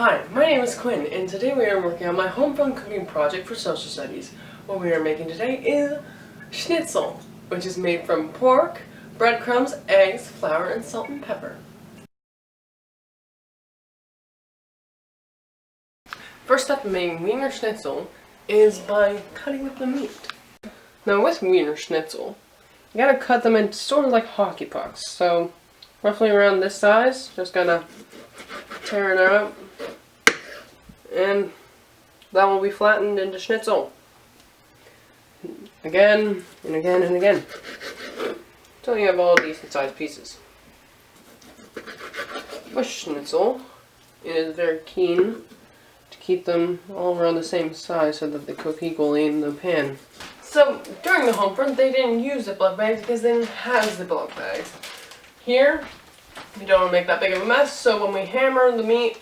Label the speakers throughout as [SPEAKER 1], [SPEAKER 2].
[SPEAKER 1] Hi, my name is Quinn, and today we are working on my homefront cooking project for social studies. What we are making today is Schnitzel, which is made from pork, breadcrumbs, eggs, flour, and salt and pepper. First step in making Wiener Schnitzel is by cutting up the meat. Now with Wiener Schnitzel, you gotta cut them into sort of like hockey pucks. So roughly around this size, just gonna tear it out. And that will be flattened into Schnitzel. Again, and again, and again. Until you have all decent sized pieces. With Schnitzel, it is very keen to keep them all around the same size so that they cook equally in the pan. So, during the home front, they didn't use Ziploc bags because they didn't have Ziploc bags. Here, we don't want to make that big of a mess, so when we hammer the meat,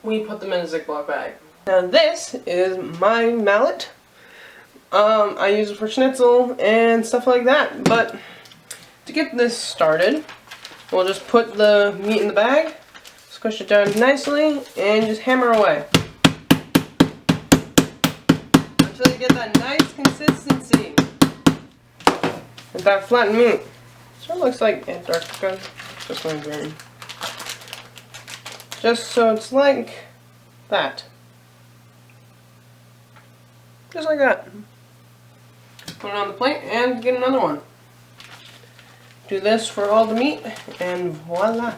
[SPEAKER 1] we put them in a Ziploc bag. Now this is my mallet. I use it for Schnitzel and stuff like that, but to get this started, we'll just put the meat in the bag, squish it down nicely, and just hammer away. Until you get that nice consistency. And that flattened meat. Sort of looks like Antarctica, just my brain. Just so it's like that. Just like that. Put it on the plate and get another one. Do this for all the meat and voila.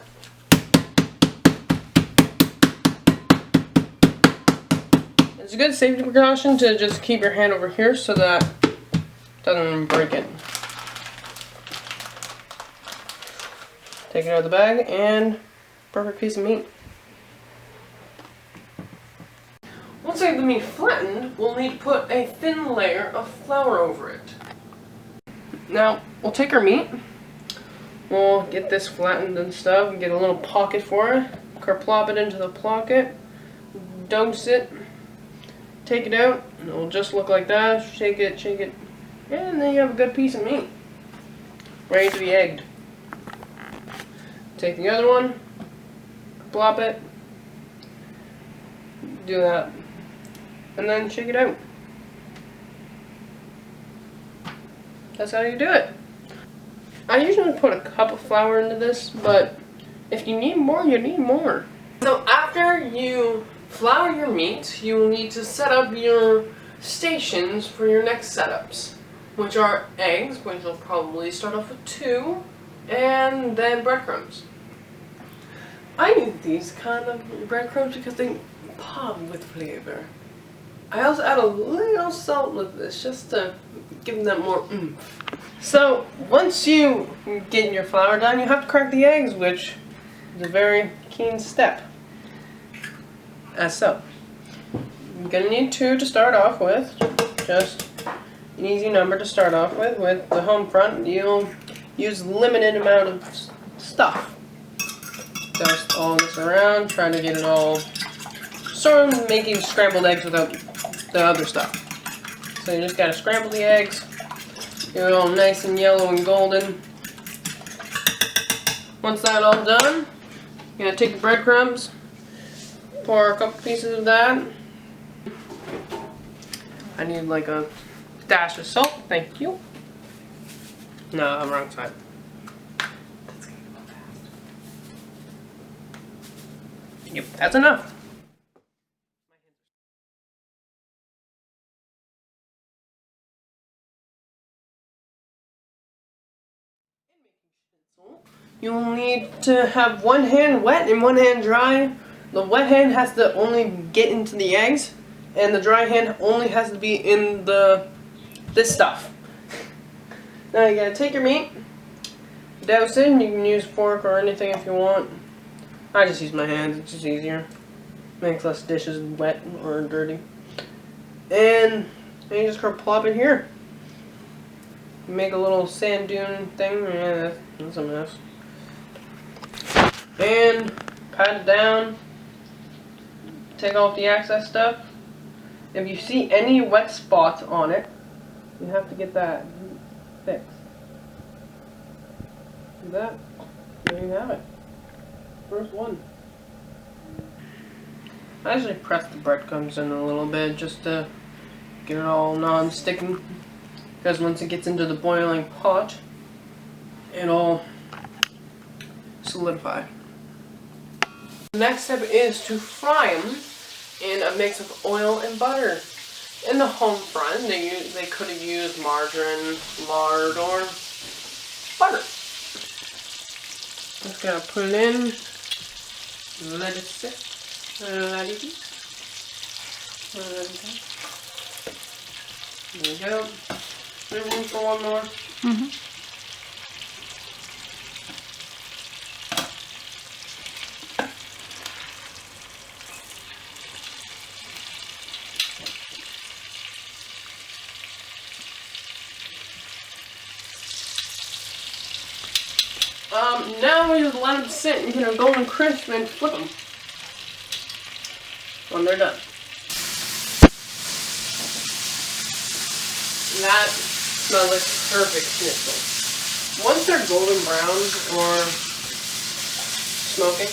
[SPEAKER 1] It's a good safety precaution to just keep your hand over here so that it doesn't break it. Take it out of the bag and perfect piece of meat. Once I have the meat flattened, we'll need to put a thin layer of flour over it. Now, we'll take our meat, we'll get this flattened and stuff, and get a little pocket for it, kerplop it into the pocket, dose it, take it out, and it'll just look like that, shake it, and then you have a good piece of meat, ready to be egged. Take the other one, plop it, do that. And then shake it out. That's how you do it. I usually put a cup of flour into this, but if you need more, you need more. So after you flour your meat, you will need to set up your stations for your next setups, which are eggs, which you'll probably start off with 2, and then breadcrumbs. I use these kind of breadcrumbs because they pop with flavor. I also add a little salt with this, just to give them that more oomph. So, once you get your flour done, you have to crack the eggs, which is a very keen step. As so. You're going to need 2 to start off with, just an easy number to start off with. With the home front, you'll use limited amount of stuff. Dust all this around, try to get it all sort of making scrambled eggs without the other stuff. So you just gotta scramble the eggs, get it all nice and yellow and golden. Once that's all done, you're gonna take the breadcrumbs, pour a couple pieces of that. I need like a dash of salt, thank you. No, wrong side. That's gonna go fast. Yep, that's enough. You'll need to have one hand wet and one hand dry. The wet hand has to only get into the eggs, and the dry hand only has to be in this stuff. Now you gotta take your meat, douse it, and you can use a fork or anything if you want. I just use my hands, it's just easier. Makes less dishes wet or dirty. And then you just plop it here. Make a little sand dune thing. Yeah, that's a mess. And pat it down. Take off the excess stuff. If you see any wet spots on it, you have to get that fixed. Do that. There you have it. First one. I usually press the breadcrumbs in a little bit just to get it all non-sticking, because once it gets into the boiling pot, it'll solidify. The next step is to fry them in a mix of oil and butter. In the home front, they could have used margarine, lard, or butter. Just gonna put it in, let it sit, let it eat. There we go. Maybe for one more. Now we just let them sit and get a golden crisp and flip them when they're done. That smells like perfect schnitzel. Once they're golden brown or smoking,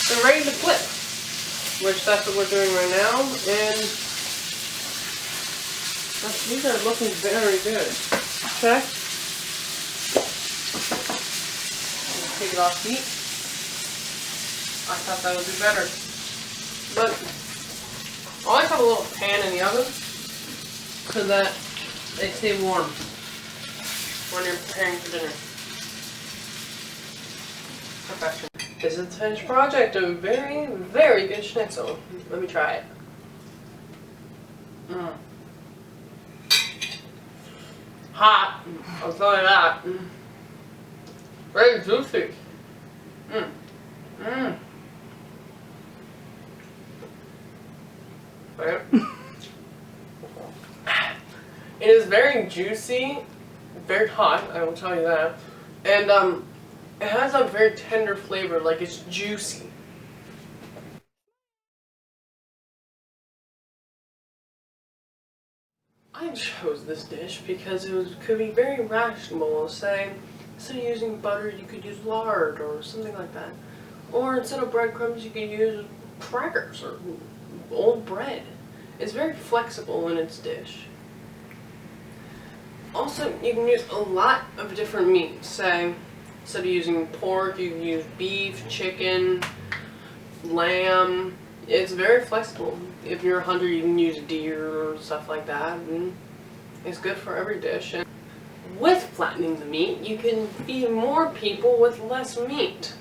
[SPEAKER 1] they're ready to flip, which that's what we're doing right now, and these are looking very good. Okay. Take it off heat. I thought that would be better. But I like to have a little pan in the oven so that they stay warm when you're preparing for dinner. Perfection. This is the finished project of a very, very good schnitzel. Let me try it. Hot. I'll tell you that. Very juicy. Right. It is very juicy, very hot, I will tell you that. And it has a very tender flavor, like it's juicy. I chose this dish because it could be very rational. Say, instead of using butter, you could use lard or something like that. Or instead of breadcrumbs, you could use crackers or old bread. It's very flexible in its dish. Also, you can use a lot of different meats. Say, instead of using pork, you can use beef, chicken, lamb. It's very flexible. If you're a hunter, you can use deer or stuff like that. And it's good for every dish. And with flattening the meat, you can feed more people with less meat.